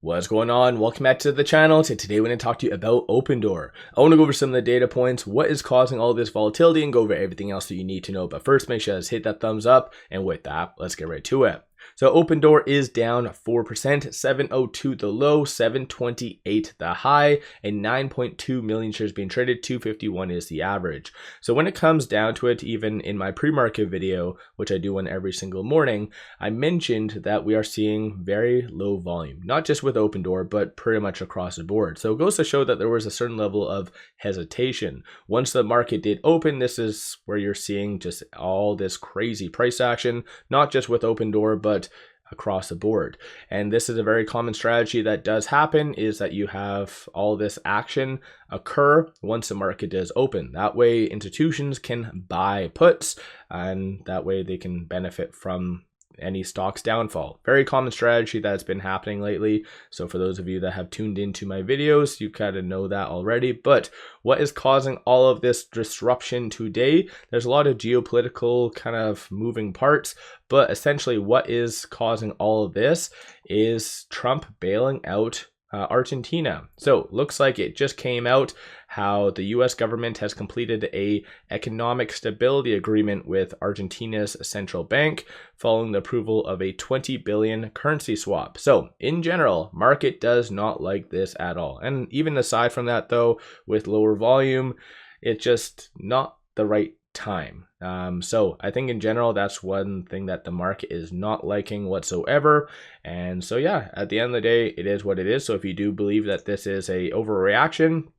What's going on? Welcome back to the channel. Today we're going to talk to you about Opendoor. I want to go over some of the data points, what is causing all this volatility, and go over everything else that you need to know. But first, make sure to hit that thumbs up. And with that, let's get right to it. So Opendoor is down 4%, 702 the low, 728 the high, and 9.2 million shares being traded, 251 is the average. So when it comes down to it, even in my pre-market video, which I do one every single morning, I mentioned that we are seeing very low volume, not just with Opendoor, but pretty much across the board. So it goes to show that there was a certain level of hesitation. Once the market did open, this is where you're seeing just all this crazy price action, not just with Opendoor, but across the board. And this is a very common strategy that does happen, is that you have all this action occur once the market does open. That way institutions can buy puts, and that way they can benefit from any stock's downfall. Very common strategy that's been happening lately. So for those of you that have tuned into my videos, you kind of know that already. But what is causing all of this disruption today? There's a lot of geopolitical kind of moving parts, but essentially what is causing all of this is Trump bailing out Argentina. So looks like it just came out how the US government has completed a economic stability agreement with Argentina's central bank following the approval of a 20 billion currency swap. So in general, market does not like this at all. And even aside from that though, with lower volume, it's just not the right time. So I think in general, that's one thing that the market is not liking whatsoever. And so yeah, at the end of the day, it is what it is. So if you do believe that this is a overreaction,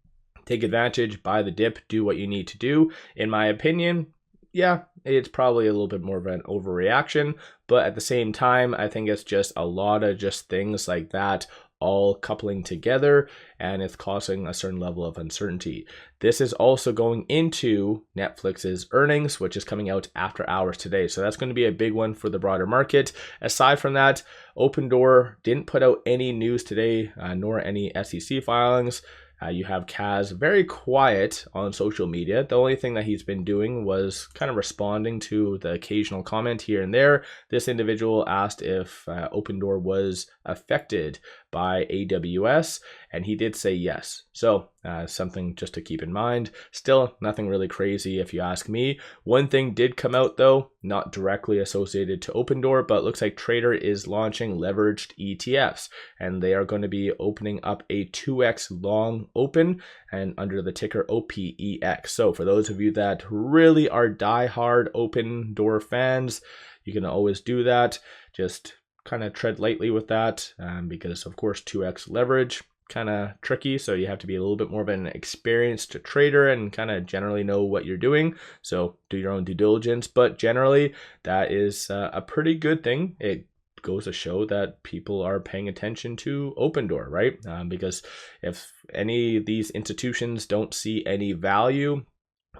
take advantage, buy the dip, do what you need to do. In my opinion, yeah, it's probably a little bit more of an overreaction, but at the same time, I think it's just a lot of just things like that all coupling together, and it's causing a certain level of uncertainty. This is also going into Netflix's earnings, which is coming out after hours today. So that's going to be a big one for the broader market. Aside from that, Opendoor didn't put out any news today, nor any SEC filings. You have Kaz very quiet on social media. The only thing that he's been doing was kind of responding to the occasional comment here and there. This individual asked if Opendoor was affected by AWS, and he did say yes. So something just to keep in mind. Still nothing really crazy if you ask me. One thing did come out though, not directly associated to Opendoor, but looks like Trader is launching leveraged ETFs, and they are going to be opening up a 2x long open and under the ticker OPEX. So for those of you that really are diehard Opendoor fans, you can always do that. Just kind of tread lightly with that because of course 2x leverage kind of tricky, so you have to be a little bit more of an experienced trader and kind of generally know what you're doing, so do your own due diligence. But generally that is a pretty good thing. It goes to show that people are paying attention to Opendoor, right? Because if any of these institutions don't see any value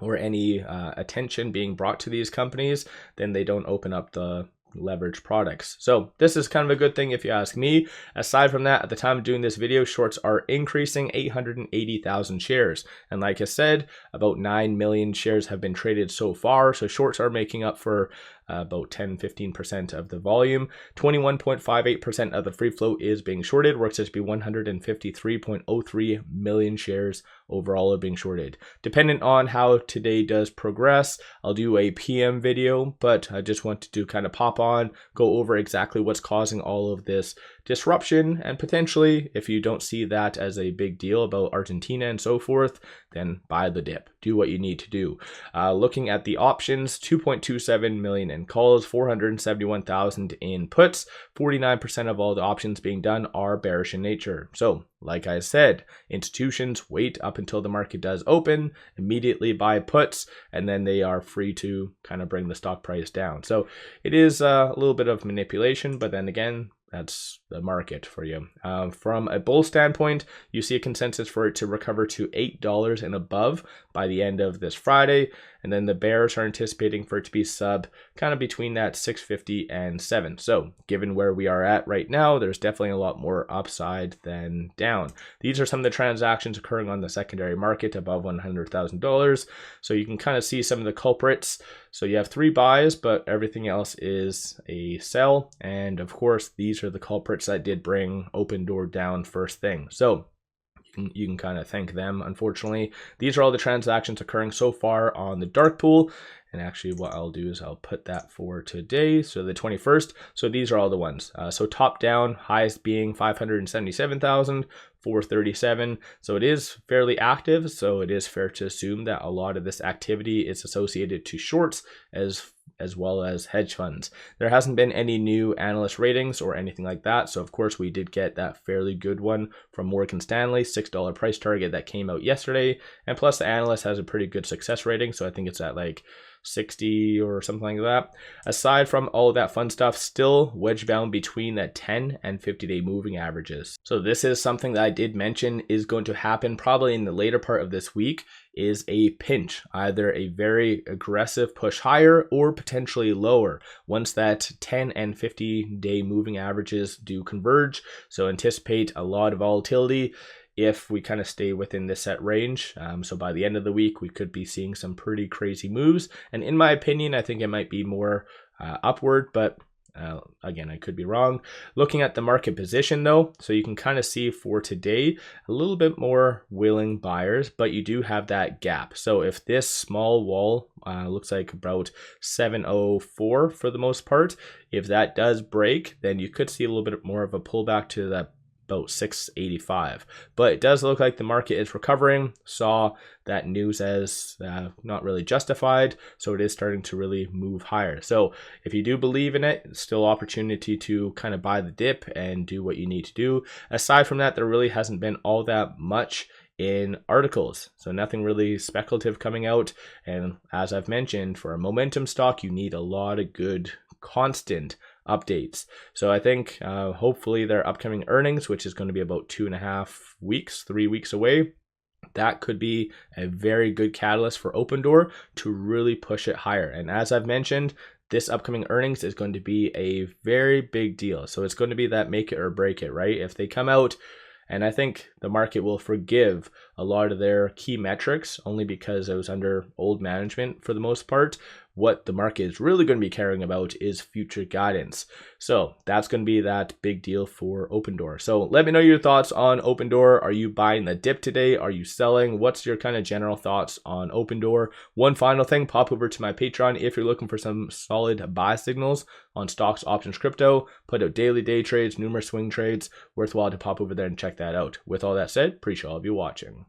or any attention being brought to these companies, then they don't open up the leverage products. So this is kind of a good thing if you ask me. Aside from that, at the time of doing this video, shorts are increasing 880,000 shares. And like I said, about 9 million shares have been traded so far. So shorts are making up for about 10-15% of the volume. 21.58% of the free float is being shorted. Works out to be 153.03 million shares overall are being shorted. Dependent on how today does progress, I'll do a PM video, but I just wanted to kind of pop on, go over exactly what's causing all of this disruption, and potentially if you don't see that as a big deal about Argentina and so forth, then buy the dip, do what you need to do. Looking at the options, 2.27 million in calls, 471,000 in puts, 49% of all the options being done are bearish in nature. So like I said, institutions wait up until the market does open, immediately buy puts, and then they are free to kind of bring the stock price down. So it is a little bit of manipulation, but then again, that's the market for you. From a bull standpoint, you see a consensus for it to recover to $8 and above by the end of this Friday. And then the bears are anticipating for it to be sub kind of between that 650 and 7. So given where we are at right now, there's definitely a lot more upside than down. These are some of the transactions occurring on the secondary market above $100,000. So you can kind of see some of the culprits. So you have 3 buys, but everything else is a sell. And of course, these are the culprits that did bring Opendoor down first thing. So you can kind of thank them. Unfortunately, these are all the transactions occurring so far on the dark pool. And actually what I'll do is I'll put that for today, so the 21st. So these are all the ones. So top down, highest being 577,437. So it is fairly active. So it is fair to assume that a lot of this activity is associated to shorts as well as hedge funds. There hasn't been any new analyst ratings or anything like that. So of course we did get that fairly good one from Morgan Stanley, $6 price target that came out yesterday. And plus the analyst has a pretty good success rating. So I think it's at like 60 or something like that. Aside from all of that fun stuff, still wedge bound between that 10 and 50-day moving averages. So this is something that I did mention is going to happen probably in the later part of this week, is a pinch, either a very aggressive push higher or potentially lower once that 10 and 50-day moving averages do converge. So anticipate a lot of volatility if we kind of stay within this set range. So by the end of the week, we could be seeing some pretty crazy moves. And in my opinion, I think it might be more upward, but again, I could be wrong. Looking at the market position though, so you can kind of see for today, a little bit more willing buyers, but you do have that gap. So if this small wall looks like about 704 for the most part, if that does break, then you could see a little bit more of a pullback to that about 685, but it does look like the market is recovering. Saw that news as not really justified, so it is starting to really move higher. So if you do believe in it, it's still opportunity to kind of buy the dip and do what you need to do. Aside from that, there really hasn't been all that much in articles, so nothing really speculative coming out. And as I've mentioned, for a momentum stock, you need a lot of good constant updates. So I think hopefully their upcoming earnings, which is going to be about 2.5 weeks, 3 weeks away, that could be a very good catalyst for Opendoor to really push it higher. And as I've mentioned, this upcoming earnings is going to be a very big deal. So it's going to be that make it or break it, right? If they come out, and I think the market will forgive a lot of their key metrics only because it was under old management for the most part. What the market is really going to be caring about is future guidance. So that's going to be that big deal for Opendoor. So let me know your thoughts on Opendoor. Are you buying the dip today? Are you selling? What's your kind of general thoughts on Opendoor? One final thing, pop over to my Patreon if you're looking for some solid buy signals on stocks, options, crypto. Put out daily day trades, numerous swing trades. Worthwhile to pop over there and check that out. With all that said, appreciate all of you watching.